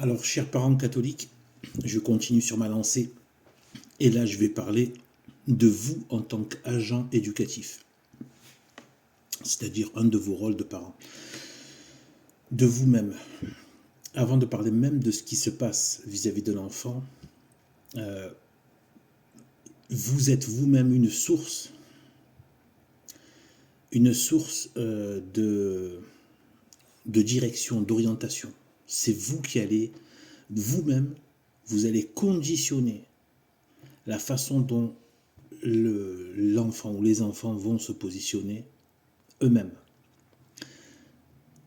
Alors, chers parents catholiques, je continue sur ma lancée et là, je vais parler de vous en tant qu'agent éducatif, c'est-à-dire un de vos rôles de parents, de vous-même. Avant de parler même de ce qui se passe vis-à-vis de l'enfant, vous êtes vous-même une source de direction, d'orientation. C'est vous qui allez, vous-même, vous allez conditionner la façon dont l'enfant ou les enfants vont se positionner eux-mêmes.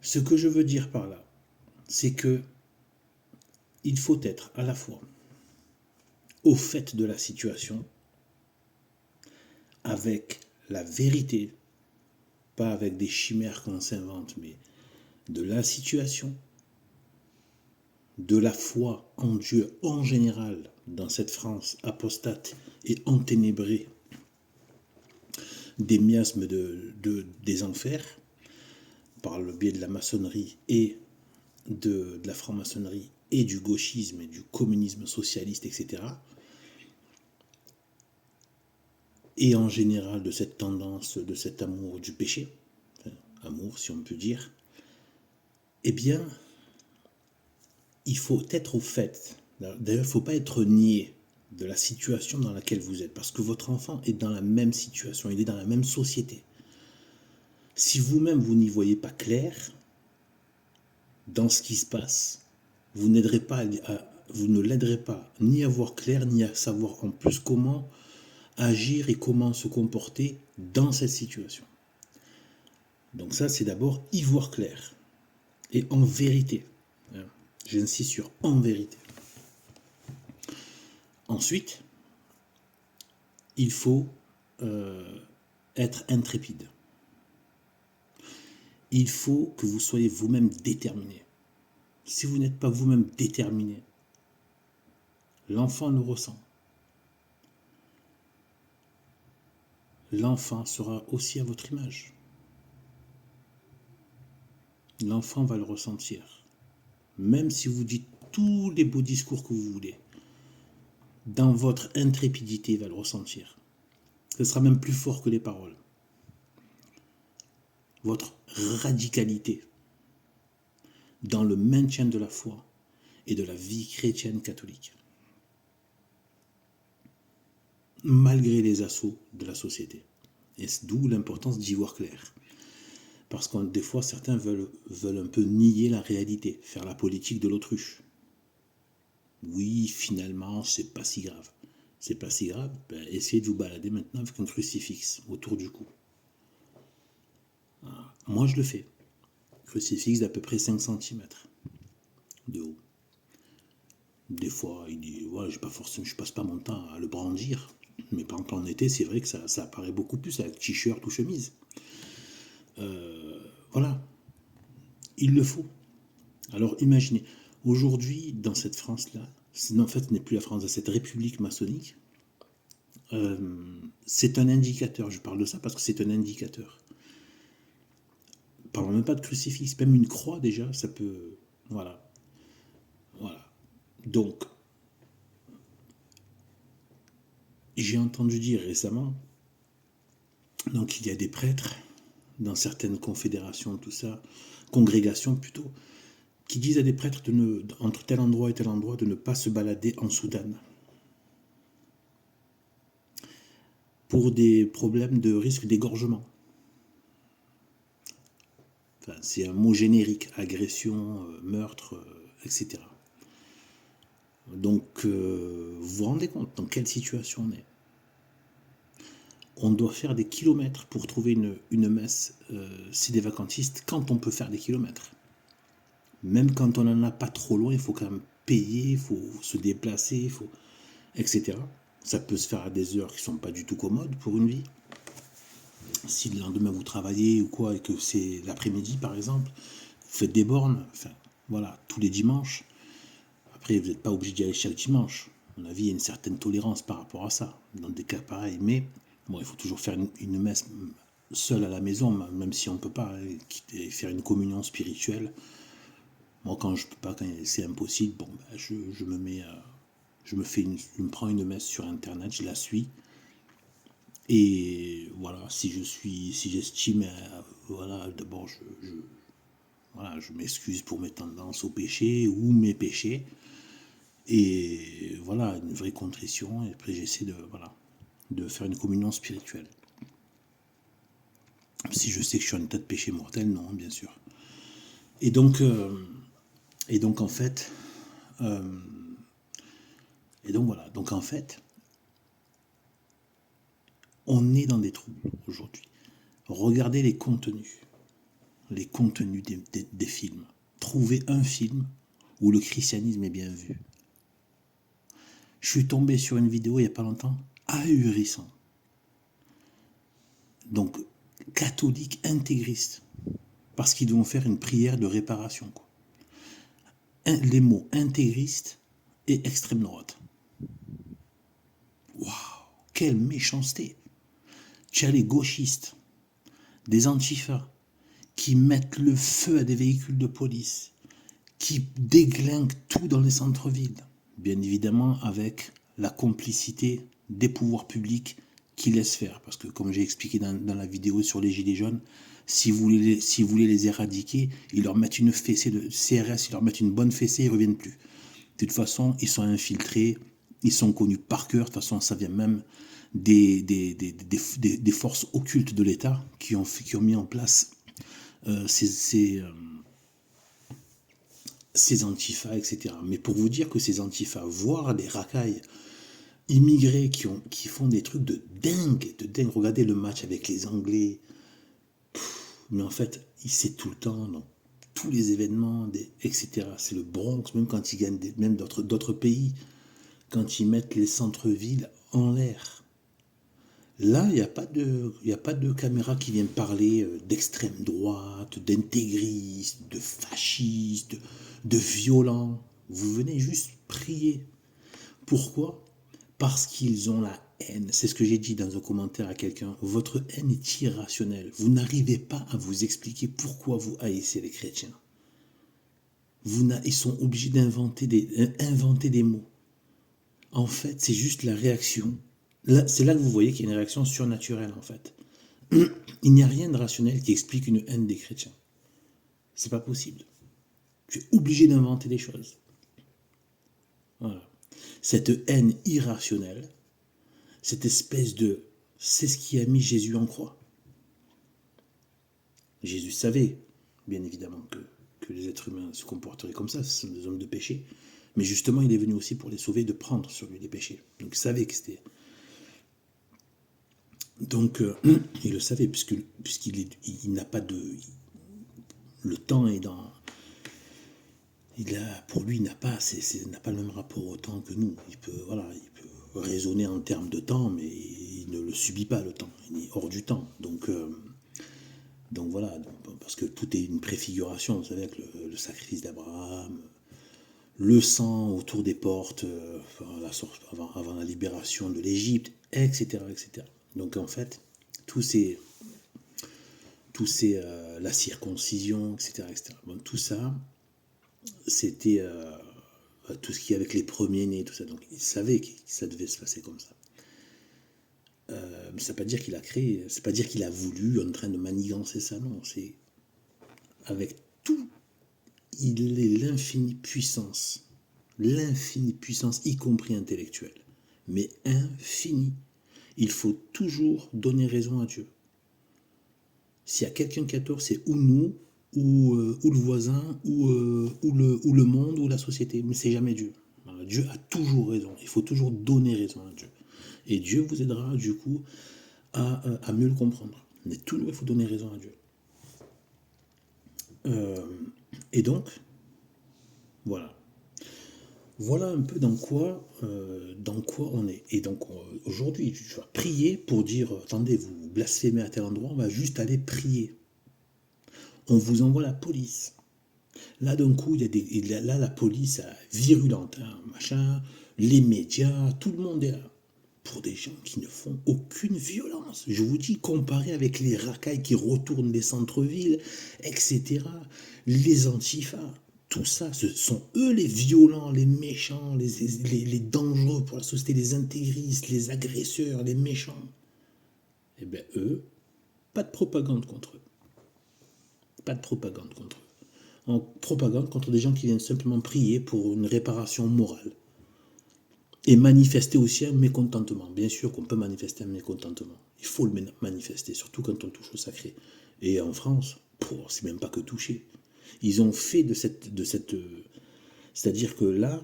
Ce que je veux dire par là, c'est que il faut être à la fois au fait de la situation, avec la vérité, pas avec des chimères qu'on s'invente, mais de la situation, de la foi en Dieu en général, dans cette France apostate et enténébrée des miasmes des enfers, par le biais de la maçonnerie et de la franc-maçonnerie et du gauchisme et du communisme socialiste, etc. Et en général de cette tendance, de cet amour du péché, enfin, amour si on peut dire, eh bien, il faut être au fait. D'ailleurs, il ne faut pas être niais de la situation dans laquelle vous êtes, parce que votre enfant est dans la même situation, il est dans la même société. Si vous-même, vous n'y voyez pas clair dans ce qui se passe, vous ne l'aiderez pas ni à voir clair, ni à savoir en plus comment agir et comment se comporter dans cette situation. Donc ça, c'est d'abord y voir clair. Et en vérité. J'insiste sur en vérité. Ensuite, il faut être intrépide. Il faut que vous soyez vous-même déterminé. Si vous n'êtes pas vous-même déterminé, l'enfant le ressent. L'enfant sera aussi à votre image. L'enfant va le ressentir. Même si vous dites tous les beaux discours que vous voulez, dans votre intrépidité, il va le ressentir. Ce sera même plus fort que les paroles. Votre radicalité dans le maintien de la foi et de la vie chrétienne catholique, malgré les assauts de la société. Et c'est d'où l'importance d'y voir clair. Parce que des fois, certains veulent un peu nier la réalité, faire la politique de l'autruche. Oui, finalement, c'est pas si grave. C'est pas si grave, ben, essayez de vous balader maintenant avec un crucifix autour du cou. Voilà. Moi, je le fais. Crucifix d'à peu près 5 cm de haut. Des fois, il dit, ouais, je passe pas mon temps à le brandir. Mais par exemple, en été, c'est vrai que ça apparaît beaucoup plus avec t-shirt ou chemise. Voilà. Il le faut. Alors, imaginez, aujourd'hui, dans cette France-là, en fait, ce n'est plus la France, dans cette république maçonnique, c'est un indicateur. Je parle de ça parce que c'est un indicateur. Parlons même pas de crucifix, même une croix déjà, ça peut... Voilà. Voilà. Donc, j'ai entendu dire récemment, donc il y a des prêtres dans certaines confédérations, tout ça, congrégations plutôt, qui disent à des prêtres entre tel endroit et tel endroit de ne pas se balader en soutane. Pour des problèmes de risque d'égorgement. Enfin, c'est un mot générique, agression, meurtre, etc. Donc, vous vous rendez compte dans quelle situation on est. On doit faire des kilomètres pour trouver une messe, c'est des vacantistes, quand on peut faire des kilomètres. Même quand on n'en a pas trop loin, il faut quand même payer, il faut se déplacer, etc. Ça peut se faire à des heures qui ne sont pas du tout commodes pour une vie. Si le lendemain vous travaillez ou quoi, et que c'est l'après-midi par exemple, vous faites des bornes, enfin voilà, tous les dimanches. Après, vous n'êtes pas obligé d'y aller chaque dimanche. À mon avis, il y a une certaine tolérance par rapport à ça, dans des cas pareils. Mais bon, il faut toujours faire une messe seule à la maison, même si on ne peut pas faire une communion spirituelle. Moi, quand je peux pas, quand c'est impossible, bon, ben, je me mets, je me prends une messe sur Internet, je la suis. Et voilà, si j'estime, voilà, d'abord, voilà, je m'excuse pour mes tendances au péché ou mes péchés. Et voilà, une vraie contrition. Et après, j'essaie de, voilà, de faire une communion spirituelle. Si je sais que je suis en état de péché mortel, non, bien sûr. Et donc, euh, et donc en fait, et donc voilà, donc en fait, on est dans des troubles aujourd'hui. Regardez les contenus des films. Trouvez un film où le christianisme est bien vu. Je suis tombé sur une vidéo il n'y a pas longtemps, ahurissant. Donc, catholiques intégristes, parce qu'ils vont faire une prière de réparation, quoi. Les mots intégristes et extrême droite. Waouh, quelle méchanceté! Tu as les gauchistes, des antifas, qui mettent le feu à des véhicules de police, qui déglinguent tout dans les centres-villes, bien évidemment avec la complicité des pouvoirs publics qui laissent faire. Parce que comme j'ai expliqué dans la vidéo sur les gilets jaunes, si vous voulez les éradiquer, ils leur mettent une fessée de CRS, ils leur mettent une bonne fessée, ils ne reviennent plus. De toute façon, ils sont infiltrés, ils sont connus par cœur. De toute façon, ça vient même des forces occultes de l'État qui ont mis en place ces antifas, etc. Mais pour vous dire que ces antifas, voire des racailles immigrés qui font des trucs de dingue, Regardez le match avec les Anglais. Mais en fait, c'est tout le temps, dans tous les événements, etc. C'est le Bronx, même quand ils gagnent, même d'autres pays, quand ils mettent les centres-villes en l'air. Là, il n'y a pas de caméra qui viennent parler d'extrême droite, d'intégristes, de fascistes, de violents. Vous venez juste prier. Pourquoi? Parce qu'ils ont la haine. C'est ce que j'ai dit dans un commentaire à quelqu'un. Votre haine est irrationnelle. Vous n'arrivez pas à vous expliquer pourquoi vous haïssez les chrétiens. Ils sont obligés d'inventer des mots. En fait, c'est juste la réaction. C'est là que vous voyez qu'il y a une réaction surnaturelle, en fait. Il n'y a rien de rationnel qui explique une haine des chrétiens. C'est pas possible. Tu es obligé d'inventer des choses. Voilà. Cette haine irrationnelle, cette espèce de... C'est ce qui a mis Jésus en croix. Jésus savait, bien évidemment, que les êtres humains se comporteraient comme ça, ce sont des hommes de péché. Mais justement, il est venu aussi pour les sauver, de prendre sur lui les péchés. Donc il savait que c'était... Donc il le savait, puisqu'il n'a pas de... Le temps est dans... Pour lui, il n'a pas le même rapport au temps que nous. Il peut raisonner en termes de temps, mais il ne le subit pas, le temps. Il est hors du temps. Donc voilà, parce que tout est une préfiguration, vous savez, avec le sacrifice d'Abraham, le sang autour des portes, avant la libération de l'Égypte, etc., etc. Donc en fait, la circoncision, etc., etc. Bon, tout ça, c'était tout ce qui est avec les premiers-nés, tout ça. Donc il savait que ça devait se passer comme ça. Mais ça ne veut pas dire qu'il a créé, c'est pas dire qu'il a voulu en train de manigancer ça, non. C'est avec tout, il est l'infinie puissance, y compris intellectuelle, mais infinie. Il faut toujours donner raison à Dieu. S'il y a quelqu'un qui a tort, c'est ou nous, ou le voisin, ou le monde, ou la société, mais c'est jamais Dieu. Voilà, Dieu a toujours raison, il faut toujours donner raison à Dieu. Et Dieu vous aidera du coup à mieux le comprendre. Mais toujours il faut donner raison à Dieu. Et donc, voilà. Voilà un peu dans quoi on est. Et donc aujourd'hui, tu vas prier pour dire, attendez, vous blasphémez à tel endroit, on va juste aller prier. On vous envoie la police. Là d'un coup, là la police virulente, hein, machin, les médias, tout le monde est là. Pour des gens qui ne font aucune violence. Je vous dis, comparé avec les racailles qui retournent les centres-villes, etc., les antifas, tout ça, ce sont eux les violents, les méchants, les dangereux pour la société, les intégristes, les agresseurs, les méchants. Eh bien, eux, pas de propagande contre eux. Pas de propagande contre eux. En propagande contre des gens qui viennent simplement prier pour une réparation morale. Et manifester aussi un mécontentement. Bien sûr qu'on peut manifester un mécontentement. Il faut le manifester, surtout quand on touche au sacré. Et en France, c'est même pas que toucher. Ils ont fait de cette c'est-à-dire que là,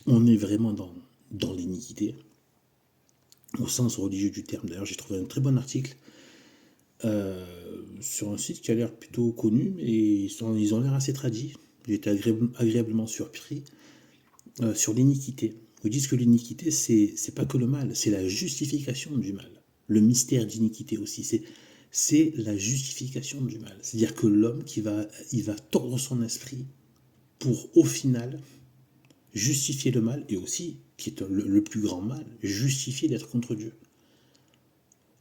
on est vraiment dans l'iniquité, au sens religieux du terme. D'ailleurs, j'ai trouvé un très bon article sur un site qui a l'air plutôt connu, et ils ont l'air assez tradis. J'ai été agréablement surpris sur l'iniquité. Ils disent que l'iniquité, c'est pas que le mal, c'est la justification du mal. Le mystère d'iniquité aussi, c'est la justification du mal. C'est-à-dire que l'homme il va tordre son esprit pour, au final, justifier le mal, et aussi, qui est le plus grand mal, justifier d'être contre Dieu.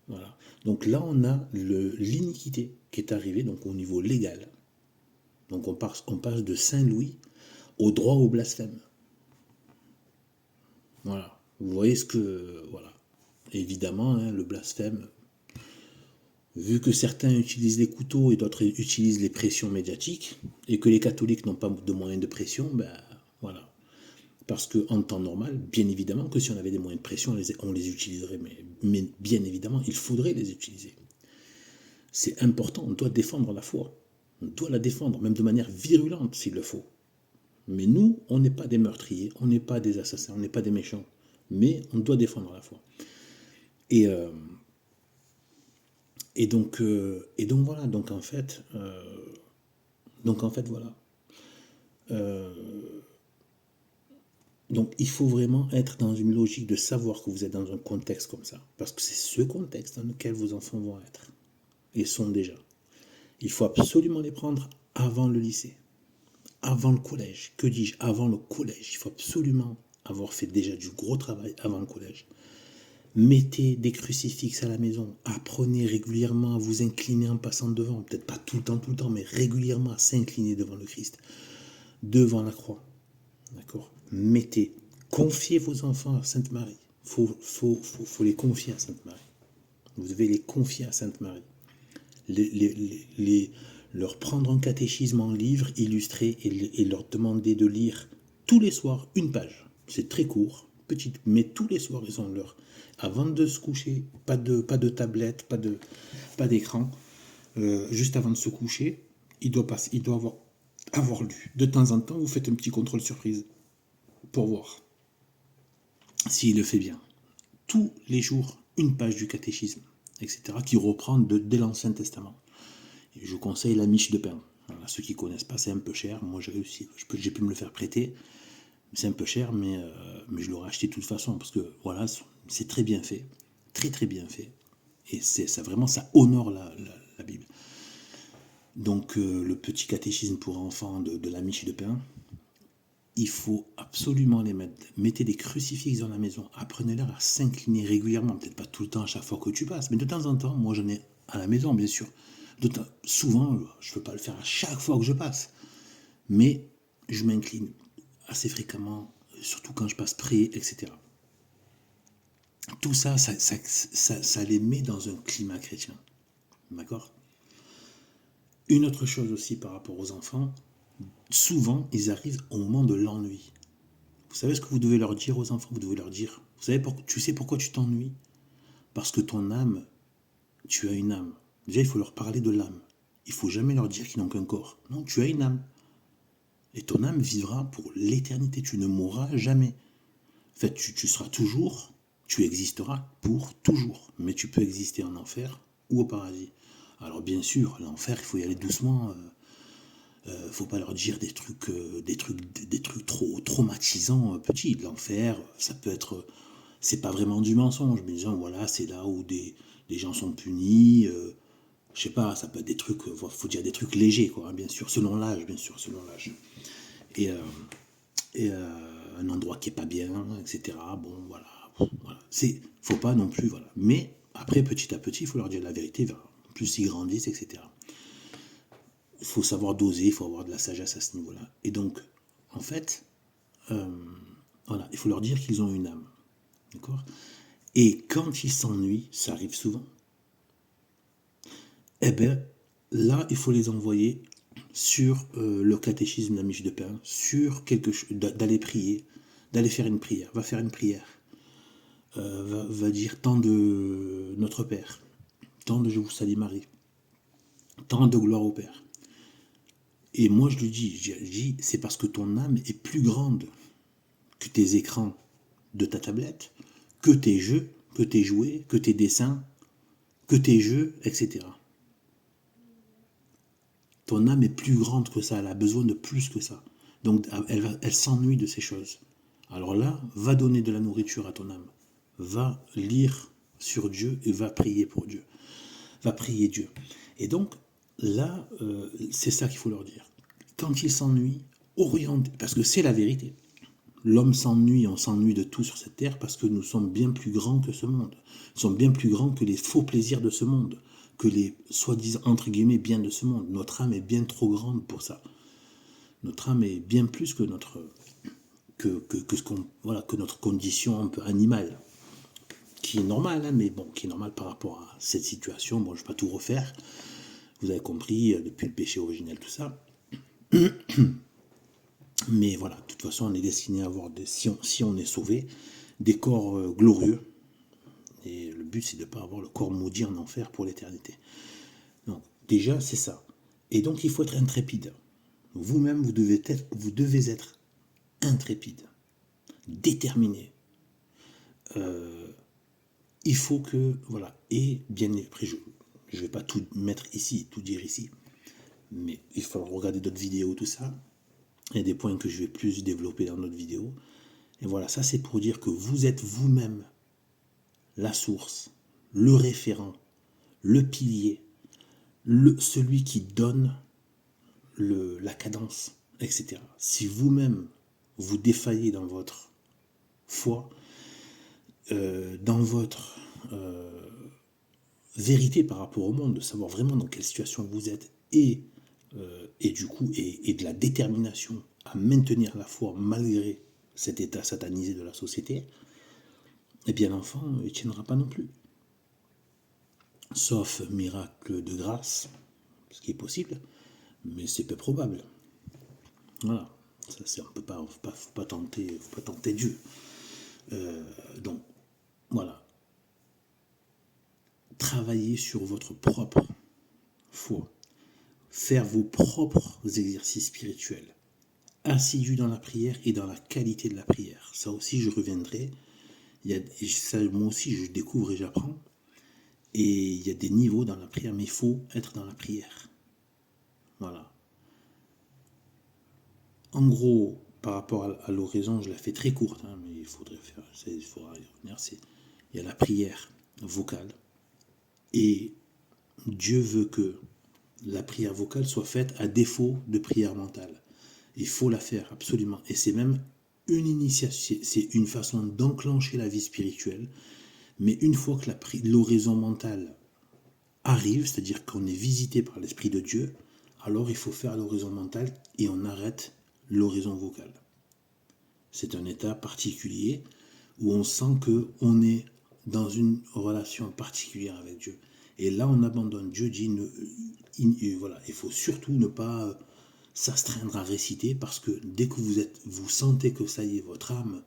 Voilà. Donc là, on a l'iniquité qui est arrivée donc au niveau légal. Donc on passe de Saint-Louis au droit au blasphème. Voilà. Vous voyez ce que... Voilà. Évidemment, hein, le blasphème, vu que certains utilisent les couteaux et d'autres utilisent les pressions médiatiques, et que les catholiques n'ont pas de moyens de pression, ben voilà. Parce qu'en temps normal, bien évidemment que si on avait des moyens de pression, on les utiliserait, mais bien évidemment, il faudrait les utiliser. C'est important, on doit défendre la foi. On doit la défendre, même de manière virulente s'il le faut. Mais nous, on n'est pas des meurtriers, on n'est pas des assassins, on n'est pas des méchants. Mais on doit défendre la foi. Et donc voilà, donc en fait voilà. Donc il faut vraiment être dans une logique de savoir que vous êtes dans un contexte comme ça. Parce que c'est ce contexte dans lequel vos enfants vont être. Et sont déjà. Il faut absolument les prendre avant le lycée. Avant le collège. Que dis-je? Avant le collège. Il faut absolument avoir fait déjà du gros travail avant le collège. Mettez des crucifixes à la maison. Apprenez régulièrement à vous incliner en passant devant. Peut-être pas tout le temps, mais régulièrement à s'incliner devant le Christ. Devant la croix. D'accord? Confiez vos enfants à Sainte Marie. Faut les confier à Sainte Marie. Vous devez les confier à Sainte Marie. Leur prendre un catéchisme en livre illustré et leur demander de lire tous les soirs une page. C'est très court, petite, mais tous les soirs ils ont leur. Avant de se coucher, pas de tablette, pas d'écran. Juste avant de se coucher, il doit avoir lu. De temps en temps, vous faites un petit contrôle surprise pour voir s'il le fait bien. Tous les jours, une page du catéchisme, etc., qui reprend dès l'Ancien Testament. Et je conseille la miche de pain. Voilà, ceux qui ne connaissent pas, c'est un peu cher. Moi, j'ai réussi. J'ai pu me le faire prêter. C'est un peu cher, mais je l'aurais acheté de toute façon, parce que voilà, c'est très bien fait. Très, très bien fait. Et ça honore la Bible. Donc, le petit catéchisme pour enfants de la miche de pain, il faut absolument les mettre. Mettez des crucifixes dans la maison. Apprenez-leur à s'incliner régulièrement. Peut-être pas tout le temps à chaque fois que tu passes, mais de temps en temps. Moi, j'en ai à la maison, bien sûr. Souvent, je ne peux pas le faire à chaque fois que je passe. Mais je m'incline assez fréquemment, surtout quand je passe près, etc. Tout ça les met dans un climat chrétien. D'accord? Une autre chose aussi par rapport aux enfants, souvent, ils arrivent au moment de l'ennui. Vous savez ce que vous devez leur dire aux enfants? Vous devez leur dire, tu sais pourquoi tu t'ennuies? Parce que ton âme, tu as une âme. Déjà, il faut leur parler de l'âme. Il ne faut jamais leur dire qu'ils n'ont qu'un corps. Non, tu as une âme. Et ton âme vivra pour l'éternité. Tu ne mourras jamais. En fait, tu seras toujours, tu existeras pour toujours. Mais tu peux exister en enfer ou au paradis. Alors bien sûr, l'enfer, il faut y aller doucement. Faut pas leur dire des trucs trop traumatisants petits. L'enfer, ça peut être, c'est pas vraiment du mensonge, mais disons voilà, c'est là où des gens sont punis. Je sais pas, ça peut être des trucs, faut dire des trucs légers, quoi, hein, bien sûr, selon l'âge. Et un endroit qui est pas bien, etc. Bon, voilà. Faut pas non plus, voilà. Mais après, petit à petit, il faut leur dire la vérité, plus ils grandissent, etc. il faut savoir doser, il faut avoir de la sagesse à ce niveau-là. Et donc, en fait, voilà, il faut leur dire qu'ils ont une âme. D'accord? Et quand ils s'ennuient, ça arrive souvent, eh bien, là, il faut les envoyer sur le catéchisme de la miche de pain, sur quelque chose, d'aller prier, d'aller faire une prière, va faire une prière, va dire tant de Notre Père, tant de Je vous salue Marie, tant de gloire au Père. Et moi je lui dis, c'est parce que ton âme est plus grande que tes écrans de ta tablette, que tes jeux, que tes jouets, que tes dessins, que tes jeux, etc. Ton âme est plus grande que ça, elle a besoin de plus que ça. Donc elle s'ennuie de ces choses. Alors là, va donner de la nourriture à ton âme. Va lire sur Dieu et va prier pour Dieu. Va prier Dieu. Et donc, là, c'est ça qu'il faut leur dire. Quand ils s'ennuient, orientez, parce que c'est la vérité. L'homme s'ennuie, on s'ennuie de tout sur cette terre parce que nous sommes bien plus grands que ce monde. Nous sommes bien plus grands que les faux plaisirs de ce monde, que les soi-disant, entre guillemets, biens de ce monde. Notre âme est bien trop grande pour ça. Notre âme est bien plus que notre, voilà, que notre condition un peu animale, qui est normale, hein, mais bon, qui est normale par rapport à cette situation. Bon, je ne vais pas tout refaire. Vous avez compris, depuis le péché originel, tout ça. Mais voilà, de toute façon, on est destiné à avoir, si on est sauvé, des corps glorieux. Et le but, c'est de ne pas avoir le corps maudit en enfer pour l'éternité. Donc, déjà, c'est ça. Et donc, il faut être intrépide. Vous-même, vous devez être intrépide, déterminé. Il faut que, voilà, et bien après, je ne vais pas tout mettre ici, tout dire ici, mais il faut regarder d'autres vidéos, tout ça. Il y a des points que je vais plus développer dans notre vidéo. Et voilà, ça c'est pour dire que vous êtes vous-même la source, le référent, le pilier, celui qui donne la cadence, etc. Si vous-même vous défaillez dans votre foi, dans votre vérité par rapport au monde, de savoir vraiment dans quelle situation vous êtes, et du coup, et de la détermination à maintenir la foi malgré cet état satanisé de la société, eh bien l'enfant ne tiendra pas non plus. Sauf miracle de grâce, ce qui est possible, mais c'est peu probable. Voilà, ça c'est un peu pas, faut pas tenter Dieu. Donc voilà, travaillez sur votre propre foi, faire vos propres exercices spirituels, assidus dans la prière et dans la qualité de la prière. Ça aussi, je reviendrai. Ça, moi aussi, je découvre et j'apprends. Et il y a des niveaux dans la prière, mais il faut être dans la prière. Voilà. En gros, par rapport à l'oraison, je la fais très courte, hein, mais il faudrait faire, il faudra y revenir. Il y a la prière vocale, et Dieu veut que la prière vocale soit faite à défaut de prière mentale. Il faut la faire absolument, et c'est même une initiation, c'est une façon d'enclencher la vie spirituelle. Mais une fois que l'oraison mentale arrive, c'est-à-dire qu'on est visité par l'Esprit de Dieu, alors il faut faire l'oraison mentale et on arrête l'oraison vocale. C'est un état particulier où on sent qu'on est dans une relation particulière avec Dieu. Et là, on abandonne. Dieu dit, voilà, il faut surtout ne pas s'astreindre à réciter, parce que dès que vous sentez que ça y est, votre âme,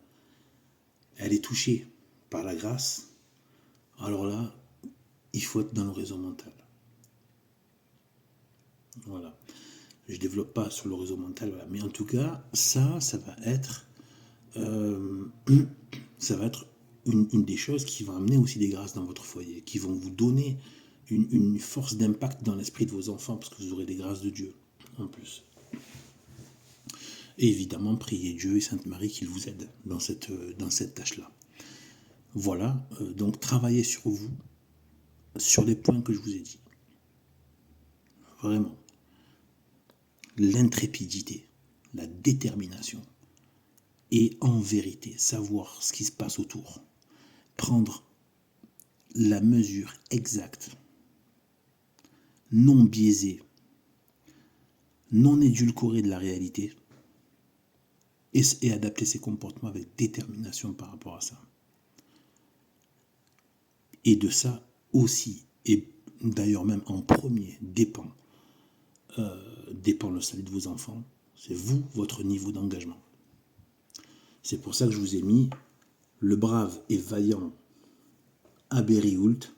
elle est touchée par la grâce, alors là, il faut être dans l'oraison mentale. Voilà. Je ne développe pas sur l'oraison mentale, voilà. Mais en tout cas, ça va être une des choses qui va amener aussi des grâces dans votre foyer, qui vont vous donner une force d'impact dans l'esprit de vos enfants, parce que vous aurez des grâces de Dieu en plus. Et évidemment, priez Dieu et Sainte Marie qu'ils vous aident dans cette tâche-là. Voilà, donc travaillez sur vous, sur les points que je vous ai dit. Vraiment. L'intrépidité, la détermination, et en vérité, savoir ce qui se passe autour. Prendre la mesure exacte, non biaisée, non édulcoré de la réalité et adapter ses comportements avec détermination par rapport à ça. Et de ça aussi, et d'ailleurs même en premier, dépend le salut de vos enfants. C'est vous, votre niveau d'engagement. C'est pour ça que je vous ai mis le brave et vaillant Abbé Rioult,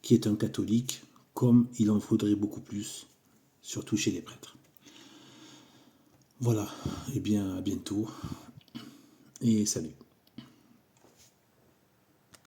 qui est un catholique, comme il en faudrait beaucoup plus, surtout chez les prêtres. Voilà, et bien à bientôt, et salut.